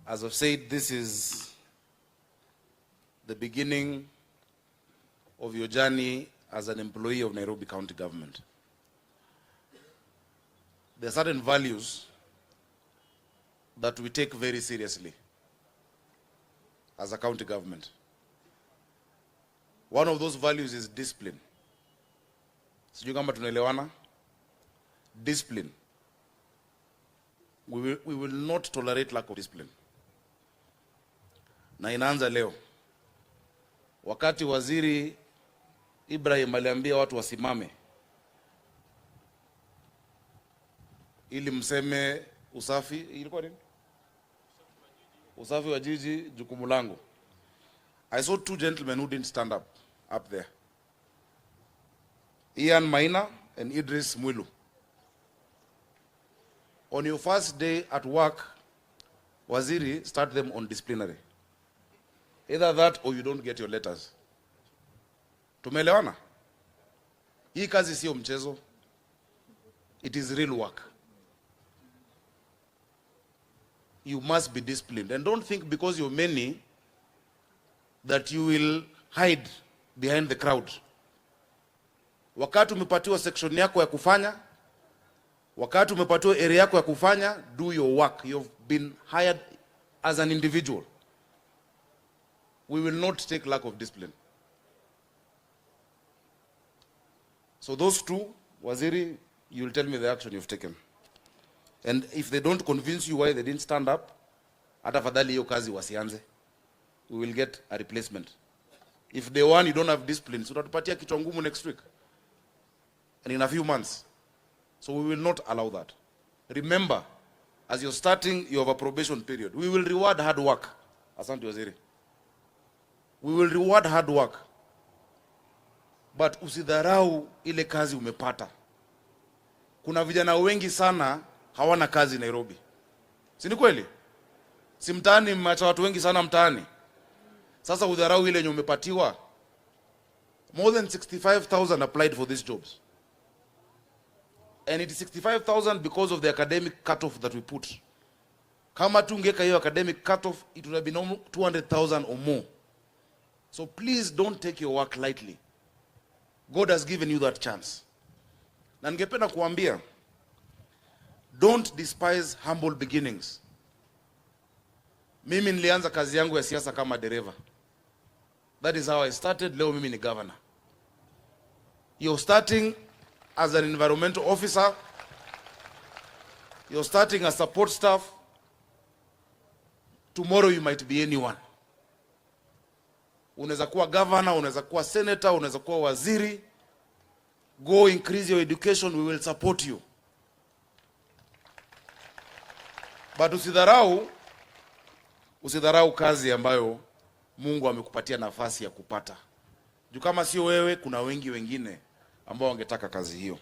As I've said, this is the beginning of your journey as an employee of Nairobi County Government. There are certain values that we take very seriously as a county government. One of those values is discipline. Sijui kama tunaelewana? Discipline. We will not tolerate lack of discipline. Na inaanza leo. Wakati waziri Ibrahim aliambia watu wasimame ili mseme usafi, ilikuwa nini? Usafi wa jiji jukumu langu. I saw two gentlemen who didn't stand up there. Ian Maina and Idris Mwilu. On your first day at work, waziri, start them on disciplinary. Either that or you don't get your letters. Tumeelewana? Hii kazi sio mchezo. It is real work. You must be disciplined. And don't think because you're many that you will hide behind the crowd. Wakati umepatiwa section yako ya kufanya, wakati umepatiwa area yako ya kufanya, do your work. You've been hired as an individual. We will not take lack of discipline. So those two, waziri, you will tell me the action you've taken. And if they don't convince you why they didn't stand up, hata fadhali hiyo kazi wasianze. We will get a replacement. If they want, you don't have discipline, so utatupatia kichwa ngumu next week. And in a few months. So we will not allow that. Remember, as you're starting, you have a probation period. We will reward hard work. Asante waziri. We will reward hard work. But usidharau ile kazi umepata. Kuna vijana wengi sana hawana kazi Nairobi. Si ni kweli? Si mtaani mmeacha watu wengi sana mtaani. Sasa udharau ile yenye umepatiwa. More than 65,000 applied for these jobs. And it is 65,000 because of the academic cutoff that we put. Kama tungeka hiyo academic cutoff, it would have been 200,000 or more. So please don't take your work lightly. God has given you that chance. Na ningependa kuambia, don't despise humble beginnings. Mimi nilianza kazi yangu ya siasa kama dereva. That is how I started. Leo mimi ni governor. You're starting as an environmental officer. You're starting as support staff. Tomorrow you might be anyone. Unaweza kuwa governor, unaweza kuwa senator, unaweza kuwa waziri. Go increase your education, we will support you. But usidharau kazi ambayo Mungu amekupatia nafasi ya kupata. Juu kama sio wewe, kuna wengi wengine ambao wangetaka kazi hiyo.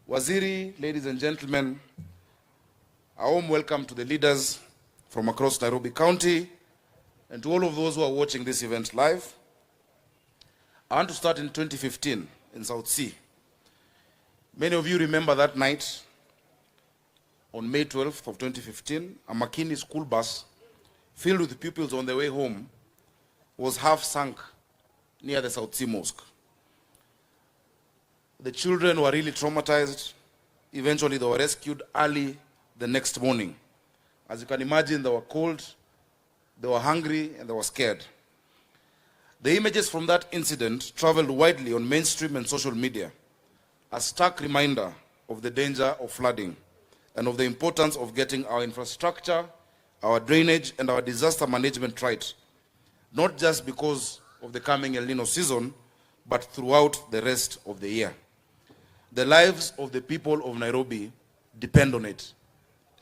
Waziri, ladies and gentlemen, a warm welcome to the leaders from across Nairobi County and to all of those who are watching this event live. I want to start in 2015 in South Sea. Many of you remember that night on May 12th of 2015, a Makini school bus filled with pupils on their way home was half sunk near the South Sea Mosque. The children were really traumatized. Eventually they were rescued early the next morning. As you can imagine, they were cold, they were hungry, and they were scared. The images from that incident traveled widely on mainstream and social media, a stark reminder of the danger of flooding and of the importance of getting our infrastructure, our drainage, and our disaster management right, not just because of the coming El Nino season, but throughout the rest of the year. The lives of the people of Nairobi depend on it,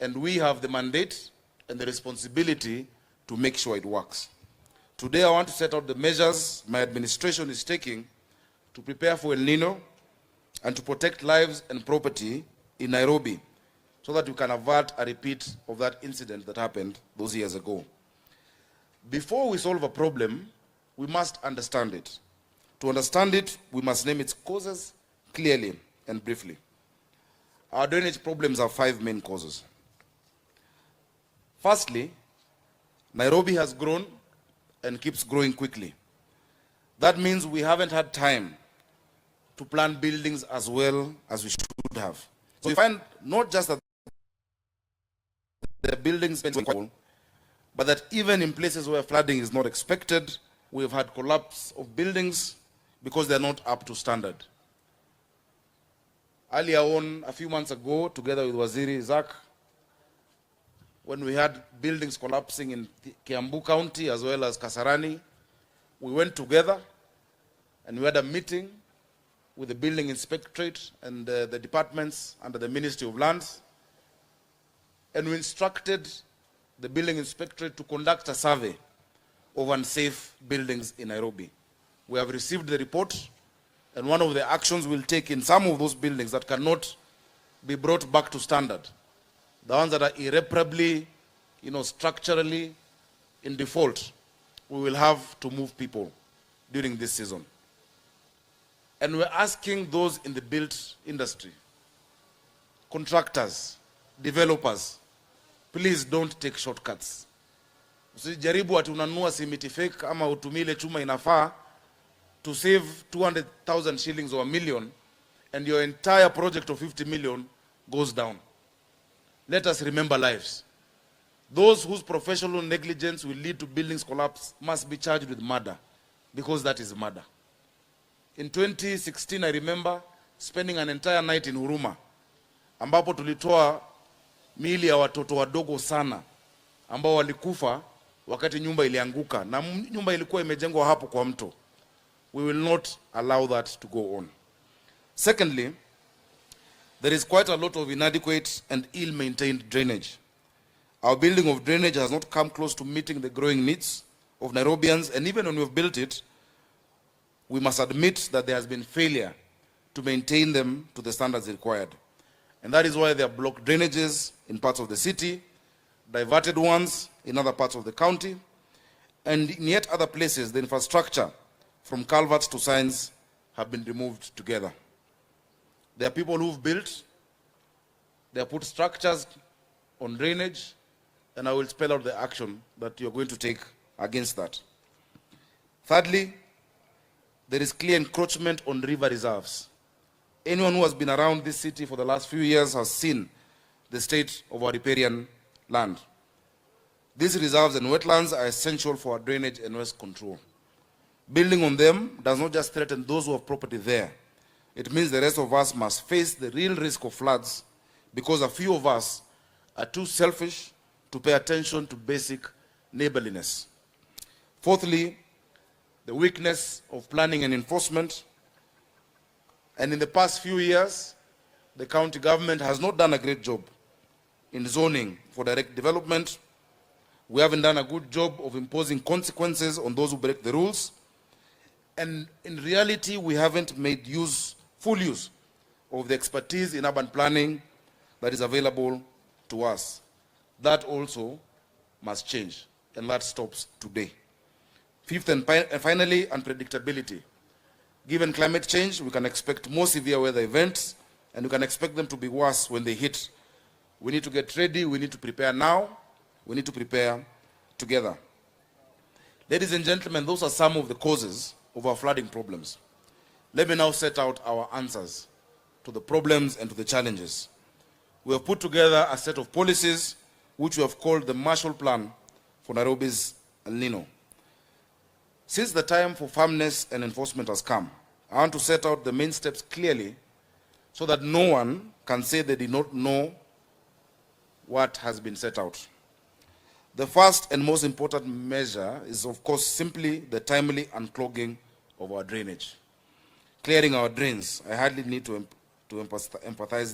and we have the mandate and the responsibility to make sure it works. Today I want to set out the measures my administration is taking to prepare for El Nino and to protect lives and property in Nairobi so that we can avert a repeat of that incident that happened those years ago. Before we solve a problem, we must understand it. To understand it, we must name its causes clearly and briefly. Our drainage problems have 5 main causes. Firstly, Nairobi has grown and keeps growing quickly. That means we haven't had time to plan buildings as well as we should have. So we find not just that the buildings, but that even in places where flooding is not expected, we've had collapse of buildings because they're not up to standard. Earlier on, a few months ago, together with Waziri Zak, when we had buildings collapsing in Kiambu County as well as Kasarani, we went together and we had a meeting with the building inspectorate and the departments under the Ministry of Lands, and we instructed the building inspectorate to conduct a survey of unsafe buildings in Nairobi. We have received the report, and one of the actions we'll take in some of those buildings that cannot be brought back to standard, the ones that are irreparably, structurally in default, we will have to move people during this season. And we're asking those in the built industry, contractors, developers, please don't take shortcuts. Usijaribu ati unanunua simiti fake ama utumile chuma inafaa to save 200,000 shillings or a million, and your entire project of 50 million goes down. Let us remember lives. Those whose professional negligence will lead to buildings collapse must be charged with murder, because that is murder. In 2016, I remember spending an entire night in Huruma, ambapo tulitoa miili ya watoto wadogo sana ambao walikufa wakati nyumba ilianguka, na nyumba ilikuwa imejengwa hapo kwa mto. We will not allow that to go on. Secondly, there is quite a lot of inadequate and ill-maintained drainage. Our building of drainage has not come close to meeting the growing needs of Nairobians, and even when we've built it, we must admit that there has been failure to maintain them to the standards required. And that is why there are blocked drainages in parts of the city, diverted ones in other parts of the county, and in yet other places, the infrastructure from culverts to signs have been removed together. There are people who've built, they have put structures on drainage, and I will spell out the action that you're going to take against that. Thirdly, there is clear encroachment on river reserves. Anyone who has been around this city for the last few years has seen the state of our riparian land. These reserves and wetlands are essential for our drainage and waste control. Building on them does not just threaten those who have property there. It means the rest of us must face the real risk of floods because a few of us are too selfish to pay attention to basic neighborliness. Fourthly, the weakness of planning and enforcement. And in the past few years, the county government has not done a great job in zoning for direct development. We haven't done a good job of imposing consequences on those who break the rules. And in reality, we haven't made full use of the expertise in urban planning that is available to us. That also must change, and that stops today. Fifth and finally, unpredictability. Given climate change, we can expect more severe weather events, and we can expect them to be worse when they hit. We need to get ready, we need to prepare now, we need to prepare together. Ladies and gentlemen, those are some of the causes of our flooding problems. Let me now set out our answers to the problems and to the challenges. We have put together a set of policies which we have called the Marshall Plan for Nairobi's Nino. Since the time for firmness and enforcement has come, I want to set out the main steps clearly so that no one can say they did not know what has been set out. The first and most important measure is, of course, simply the timely unclogging of our drainage. Clearing our drains, I hardly need to emphasize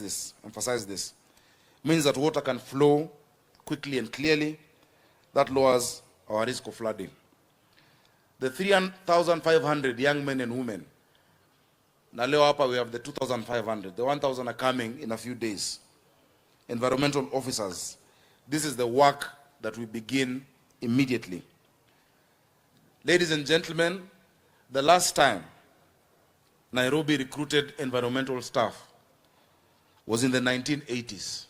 this, means that water can flow quickly and clearly. That lowers our risk of flooding. The 3,500 young men and women, na leo hapa we have the 2,500, the 1,000 are coming in a few days. Environmental officers, this is the work that we begin immediately. Ladies and gentlemen, the last time Nairobi recruited environmental staff was in the 1980s.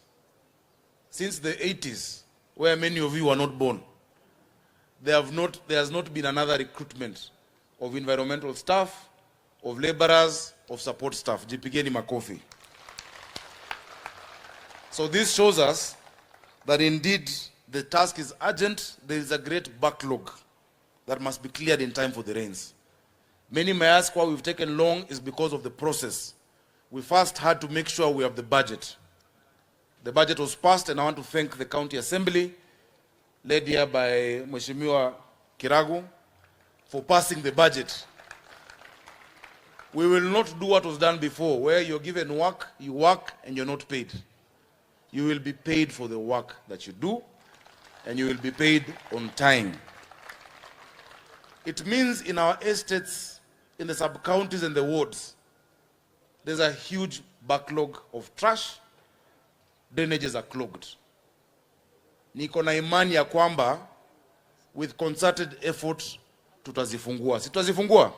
Since the 80s, where many of you were not born. There has not been another recruitment of environmental staff, of laborers, of support staff. Jipigeni makofi. So this shows us that indeed the task is urgent. There is a great backlog that must be cleared in time for the rains. Many may ask why we've taken long is because of the process. We first had to make sure we have the budget. The budget was passed, and I want to thank the County Assembly, led here by Mheshimiwa Kiragu, for passing the budget. We will not do what was done before, where you're given work, you work, and you're not paid. You will be paid for the work that you do, and you will be paid on time. It means in our estates, in the sub-counties and the wards, there's a huge backlog of trash. Drainages are clogged. Niko na imani ya kwamba with concerted effort tutazifungua. Si tutazifungua?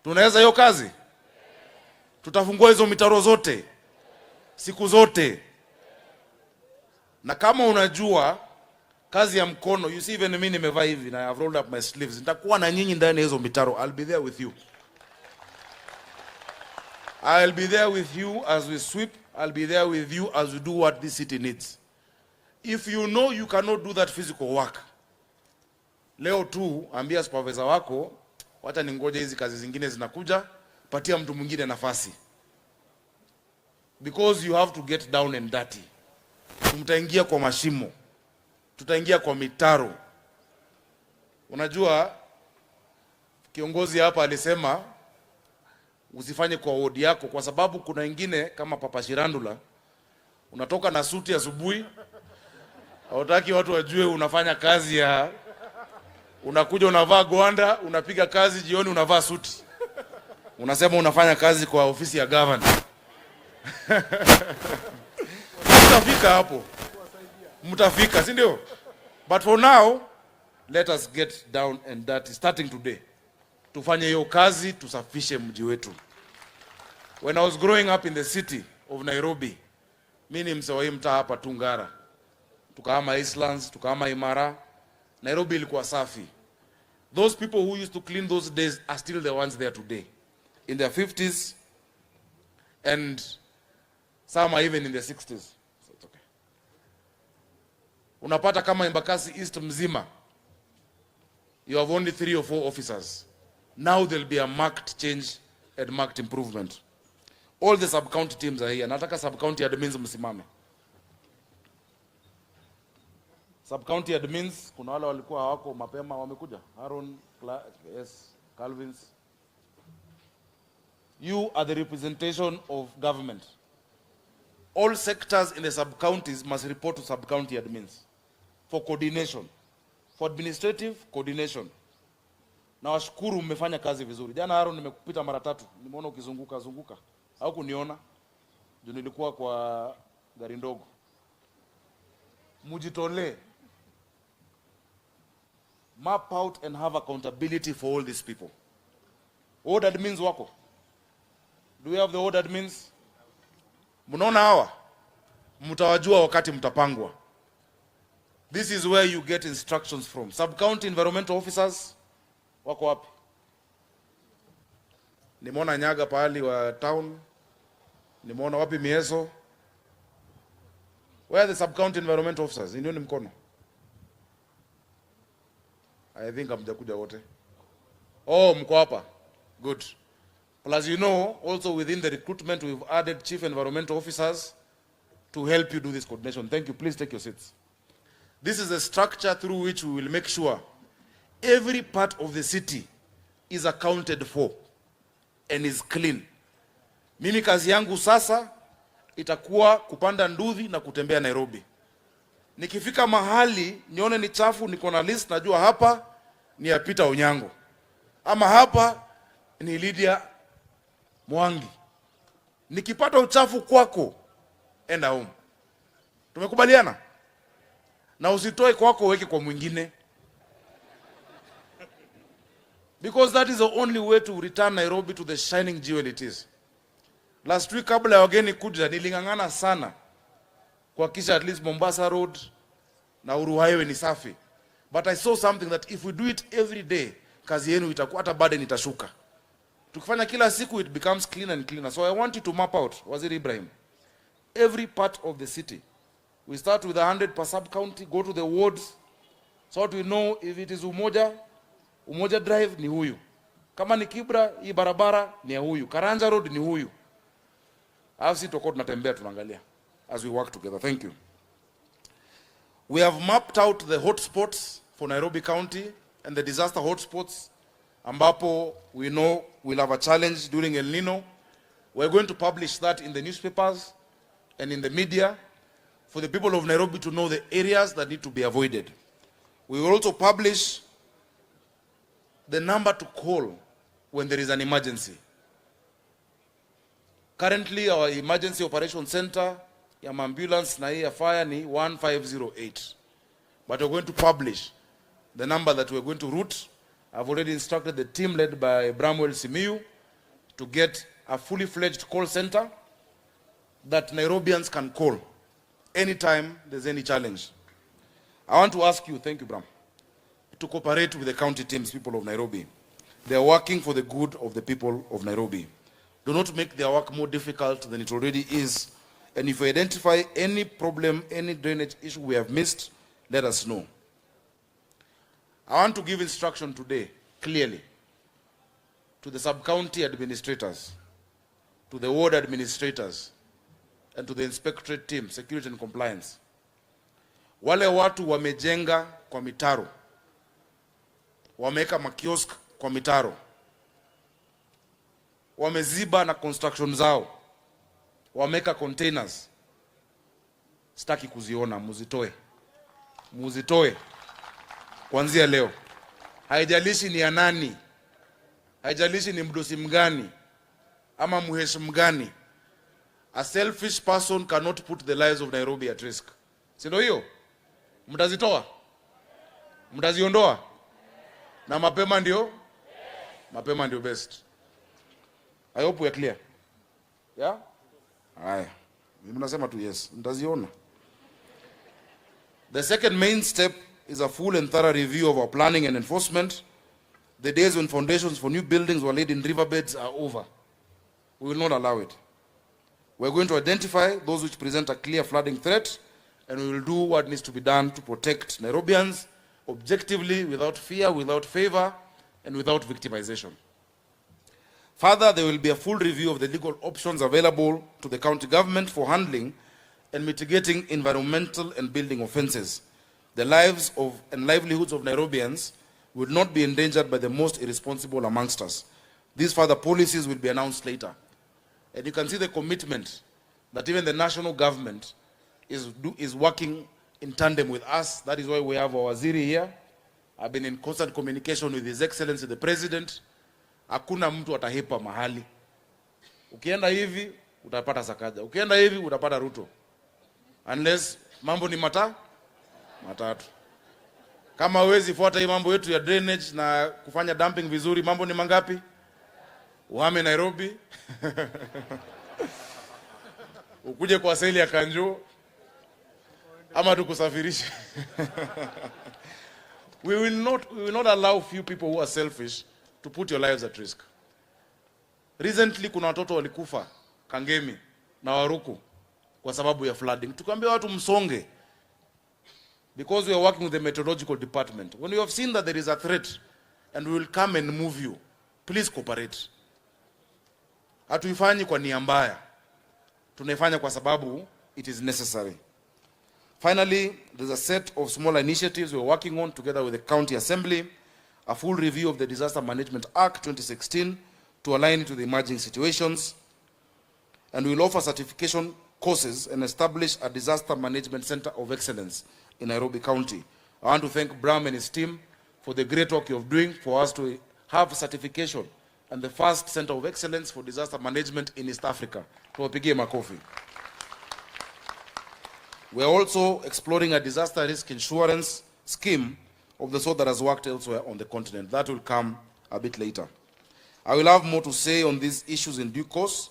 Tunaweza hiyo kazi? Tutafungua hizo mitaro zote siku zote. Na kama unajua kazi ya mkono, you see even mimi nimevaa hivi na I've rolled up my sleeves. Nitakuwa na nyinyi ndani ya hizo mitaro. I'll be there with you. I'll be there with you as we sweep. I'll be there with you as we do what this city needs. If you know you cannot do that physical work, leo tu ambia supervisor wako, wacha ningoje hizi kazi zingine zinakuja, patia mtu mwingine nafasi. Because you have to get down and dirty. Tutaingia kwa mashimo. Tutaingia kwa mitaro. Unajua kiongozi hapa alisema usifanye kwa wodi yako, kwa sababu kuna wengine kama Papa Shirandula unatoka na suti asubuhi, hautaki watu wajue unafanya kazi ya, unakuja unavaa gwanda, unapiga kazi jioni unavaa suti. Unasema unafanya kazi kwa ofisi ya governor. Mtafika hapo. Mtafika, si ndio? But for now, let us get down and dirty starting today. Tufanye hiyo kazi, tusafishe mji wetu. When I was growing up in the city of Nairobi, mimi ni msewai mtaa hapa Tungara. Tukahama Eastlands, tukahama Imara. Nairobi ilikuwa safi. Those people who used to clean those days are still the ones there today. In their 50s and some are even in their 60s. So it's okay. Unapata kama Embakasi East mzima, you have only 3 or 4 officers. Now there'll be a marked change and marked improvement. All the sub-county teams are here. Nataka sub-county admins msimame. Sub-county admins, kuna wale walikuwa hawako mapema wamekuja. Aaron, yes, Calvins. You are the representation of government. All sectors in the sub-counties must report to sub-county admins for coordination, for administrative coordination. Na washukuru mmefanya kazi vizuri. Jana Aaron nimekupita mara 3. Nimeona ukizunguka. Au kuniona? Juu nilikuwa kwa gari ndogo. Mujitole. Map out and have accountability for all these people. Ward admins wako? Do we have the ward admins? Mnaona hawa? Mtawajua wakati mtapangwa. This is where you get instructions from. Sub-county environmental officers wako wapi? Nimeona Nyaga pahali wa town. Nimeona wapi Mieso. Where are the sub-county environmental officers? Nione mkono. I think hamjakuja wote. Oh, mko hapa. Good. Plus you know, also within the recruitment we've added chief environmental officers to help you do this coordination. Thank you. Please take your seats. This is a structure through which we will make sure every part of the city is accounted for and is clean. Mimi kazi yangu sasa itakuwa kupanda nduthi na kutembea Nairobi. Nikifika mahali nione ni chafu, niko na list, najua hapa ni ya Peter Onyango. Ama hapa ni Lydia Mwangi. Nikipata uchafu kwako, enda home. Tumekubaliana? Na usitoe kwako weke kwa mwingine. Because that is the only way to return Nairobi to the shining jewel it is. Last week kabla ya wageni kuja nilingangana sana kuhakikisha at least Mombasa Road, na Uhuru Highway ni safi. But I saw something that if we do it every day, kazi yenu itakuwa hata burden itashuka. Tukifanya kila siku, it becomes cleaner and cleaner. So I want you to map out, Waziri Ibrahim, every part of the city. We start with 100 per sub-county, go to the wards, so that we know if it is Umoja Drive ni huyu. Kama ni Kibra, hii barabara ni ya huyu. Karanja Road ni huyu. Alafu sisi tutakuwa tunatembea tunaangalia as we work together. Thank you. We have mapped out the hotspots for Nairobi County and the disaster hotspots ambapo we know we'll have a challenge during El Nino. We're going to publish that in the newspapers and in the media for the people of Nairobi to know the areas that need to be avoided. We will also publish the number to call when there is an emergency. Currently, our emergency operation center, ya ambulance na ya fire ni 1508. But we're going to publish the number that we're going to route. I've already instructed the team led by Bramwell Simiyu to get a fully fledged call center that Nairobians can call anytime there's any challenge. I want to ask you, thank you, Bram, to cooperate with the county teams, people of Nairobi. They are working for the good of the people of Nairobi. Do not make their work more difficult than it already is. And if you identify any problem, any drainage issue we have missed, let us know. I want to give instruction today, clearly, to the sub-county administrators, to the ward administrators, and to the inspectorate team, security and compliance. Wale watu wamejenga kwa mitaro, wameka makiosk kwa mitaro, wameziba na construction zao, wameka containers. Sitaki kuziona, muzitoe. Muzitoe kuanzia leo. Haijalishi ni ya nani, haijalishi ni mdosi mgani ama mheshimu mgani. A selfish person cannot put the lives of Nairobi at risk. Si ndio hiyo? Mtazitoa? Mtaziondoa? Na mapema ndio? Mapema ndio best. I hope we are clear. Yeah? Haya. Mimi nasema tu yes. Mtaziona. The second main step is a full and thorough review of our planning and enforcement. The days when foundations for new buildings were laid in riverbeds are over. We will not allow it. We are going to identify those which present a clear flooding threat, and we will do what needs to be done to protect Nairobians objectively, without fear, without favor, and without victimization. Further, there will be a full review of the legal options available to the county government for handling and mitigating environmental and building offenses. The lives of and livelihoods of Nairobians will not be endangered by the most irresponsible amongst us. These further policies will be announced later. And you can see the commitment that even the national government is working in tandem with us. That is why we have our waziri here. I've been in constant communication with His Excellency the President. Hakuna mtu atahepa mahali. Ukienda hivi utapata Sakaja. Ukienda hivi utapata Ruto. Unless mambo ni matatu. Kama huwezi fuata hii mambo yetu ya drainage na kufanya dumping vizuri, mambo ni mangapi? Uhame Nairobi. Ukuje kwa seli ya Kanjo ama tukusafirishe. We will not allow few people who are selfish to put your lives at risk. Recently kuna watoto walikufa Kangemi na Waruku kwa sababu ya flooding. Tukaambia watu msonge, because we are working with the meteorological department. When you have seen that there is a threat and we will come and move you, please cooperate. Hatuifanyi kwa nia mbaya, tunaifanya kwa sababu it is necessary. Finally, there's a set of smaller initiatives we're working on together with the County Assembly, a full review of the Disaster Management Act 2016 to align it with the emerging situations, and we'll offer certification courses and establish a Disaster Management Center of Excellence in Nairobi County. I want to thank Bram and his team for the great work you're doing for us to have certification and the first Center of Excellence for Disaster Management in East Africa. Tuwapigie makofi. We are also exploring a disaster risk insurance scheme of the sort that has worked elsewhere on the continent. That will come a bit later. I will have more to say on these issues in due course,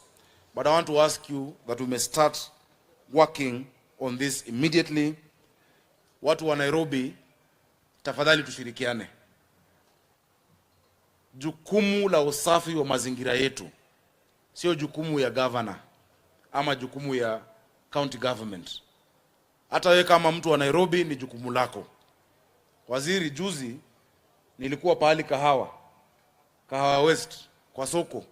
but I want to ask you that we may start working on this immediately. watu wa Nairobi, tafadhali tushirikiane. Jukumu la usafi wa mazingira yetu sio jukumu ya governor ama jukumu ya county government. Hata wewe kama mtu wa Nairobi ni jukumu lako. Waziri, juzi nilikuwa pahali Kahawa West kwa soko,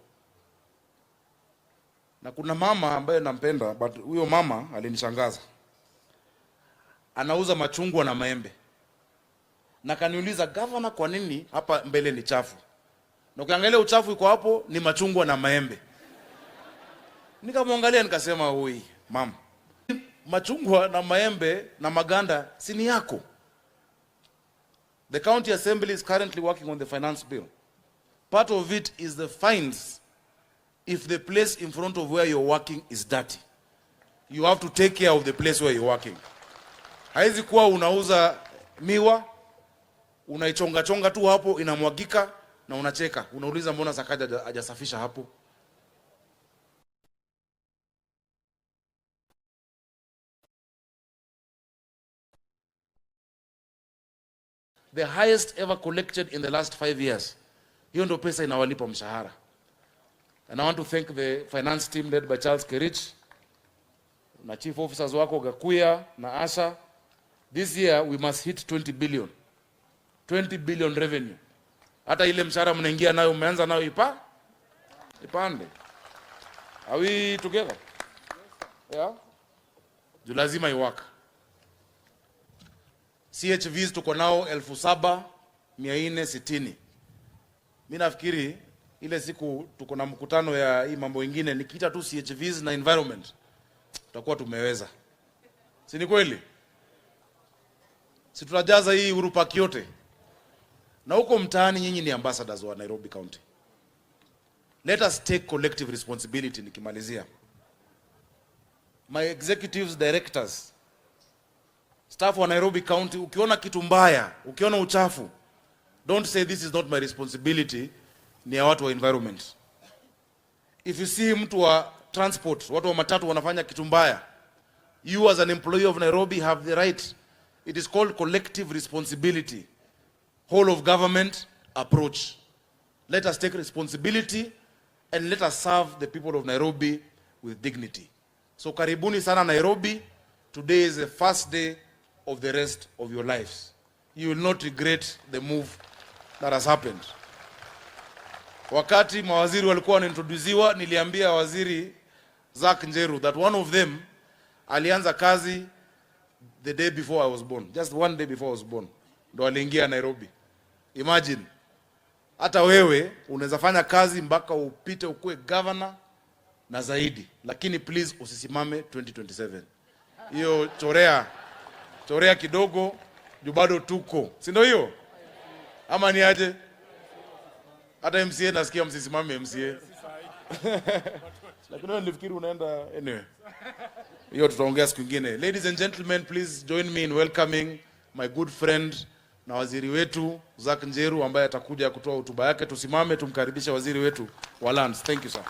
na kuna mama ambaye nampenda, but huyo mama alinishangaza. Anauza machungwa na maembe, na kaniuliza, governor, kwa nini hapa mbele ni chafu? Na ukiangalia uchafu iko hapo ni machungwa na maembe. Nikamwangalia nikasema, oi mama, machungwa na maembe na maganda si ni yako. The county assembly is currently working on the finance bill. Part of it is the fines if the place in front of where you're working is dirty. You have to take care of the place where you're working. Haizi kuwa unauza miwa, unaichonga chonga tu hapo, inamwagika na unacheka. Unauliza mbona Sakaja hajasafisha hapo? The highest ever collected in the last 5 years. Hiyo ndio pesa inawalipa mshahara. And I want to thank the finance team led by Charles Kerich na chief officers wako Gakuya na Asha. This year we must hit 20 billion. 20 billion revenue. Hata ile mshahara mnaingia nayo, umeanza nayo ipande. Are we together? Yeah? Juu lazima iwaka. CHVs tuko nao 7,460. Mimi nafikiri ile siku tuko na mkutano ya hii mambo mengine, nikiita tu CHVs na environment tutakuwa tumeweza. Si ni kweli? Si tunajaza hii Uhuru Park yote. Na huko mtaani nyinyi ni ambassadors wa Nairobi County. Let us take collective responsibility. Nikimalizia, my executives, directors, staff wa Nairobi County, ukiona kitu mbaya, ukiona uchafu, don't say this is not my responsibility, ni ya watu wa environment. If you see mtu wa transport, watu wa matatu wanafanya kitu mbaya, you as an employee of Nairobi have the right. It is called collective responsibility. Whole of government approach. Let us take responsibility and let us serve the people of Nairobi with dignity. So karibuni sana Nairobi. Today is the first day of the rest of your lives. You will not regret the move that has happened. Wakati mawaziri walikuwa wanaintroduziwa, niliambia waziri Zak Njeru that one of them alianza kazi the day before I was born. Just one day before I was born. Ndo aliingia Nairobi. Imagine. Hata wewe unaweza fanya kazi mpaka upite ukue governor na zaidi. Lakini please usisimame 2027. Hiyo chorea kidogo, juu bado tuko. Si ndio hiyo? Ama ni aje? Hata MCA nasikia msisimame MCA. Lakini wewe nilifikiri unaenda anyway. Hiyo tutaongea siku nyingine. Ladies and gentlemen, please join me in welcoming my good friend na waziri wetu Zak Njeru ambaye atakuja kutoa hotuba yake. Tusimame tumkaribishe waziri wetu wa lands. Thank you sir.